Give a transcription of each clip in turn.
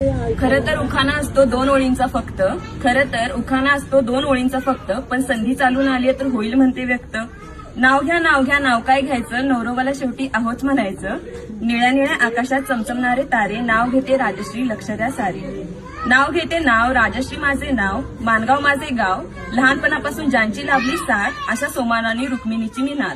खरं तर उखाणा असतो 2 ओळींचा फक्त. पण संधी चालून आली तर होईल म्हणते व्यक्त. नाव घ्या नाव काय घ्यायचं, नवरोबाला शेवटी आहोच म्हणायचं. निळ्या निळ्या आकाशात चमचमणारे तारे, नाव घेते राजश्री लक्ष द्या सारे. नाव घेते नाव राजश्री माझे नाव, मानगाव माझे गाव, लहानपणापासून ज्यांची लाभली साथ, अशा सोमानानी रुक्मिणीची मी नात.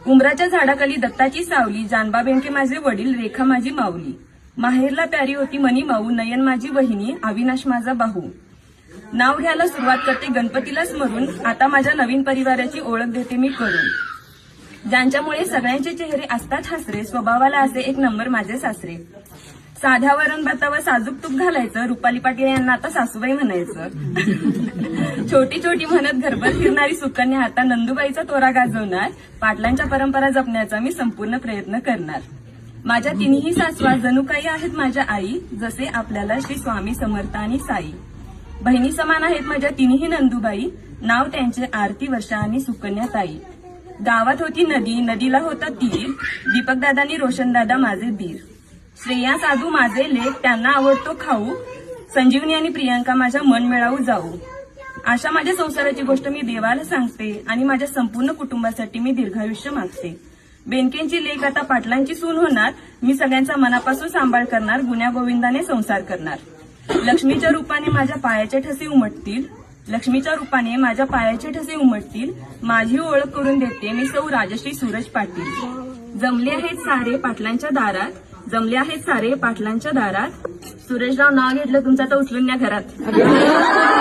उंबराच्या झाडाखाली दत्ताची सावली, जानबा बेंके माझे वडील, रेखा माझी माऊली. माहेरला प्यारी होती मनी माऊ, नयन माझी वहिनी, अविनाश माझा बाहू. नाव घ्यायला सुरुवात करते गणपतीला स्मरून, आता माझ्या नवीन परिवाराची ओळख देते मी करून. ज्यांच्यामुळे सगळ्यांचे चेहरे असतात हसरे, स्वभावाला असे एक नंबर माझे सासरे. साध्या वरण भातावर साजूक तूप घालायचं, रुपाली पाटील यांना आता सासूबाई म्हणायचं. छोटी छोटी म्हणत घरभर फिरणारी सुकन्या आता नंदुबाईचा तोरा गाजवणार. पाटलांच्या परंपरा जपण्याचा मी संपूर्ण प्रयत्न करणार. माझ्या तिन्ही सासवा जणू काही आहेत माझ्या आई, जसे आपल्याला श्री स्वामी समर्थ आणि साई. बहिणी समान आहेत माझ्या तिन्ही नंदुबाई, नाव त्यांचे आरती वर्षा आणि सुकन्या ताई. गावात होती नदी, नदीला होता तीर, दीपकदादांनी रोशनदादा माझे दीर. श्रेया साधू माझे लेख, त्यांना आवडतो खाऊ, संजीवनी आणि प्रियांका माझ्या मन मिळावू जाऊ. अशा माझ्या संसाराची गोष्ट मी देवाला सांगते आणि माझ्या संपूर्ण कुटुंबासाठी मी दीर्घायुष्य मागते. बेनकेंची लेख आता पाटलांची सून होणार, मी सगळ्यांचा मनापासून सांभाळ करणार, गुण्या गोविंदाने संसार करणार. लक्ष्मीच्या रूपाने माझ्या पायाचे ठसे उमटतील, माझी ओळख करून देते मी सौ राजश्री सूरज पाटील. जमले आहेत सारे पाटलांच्या दारात. सुरेशराव नाव घेतलं तुमचं तर उचलून न्या घरात.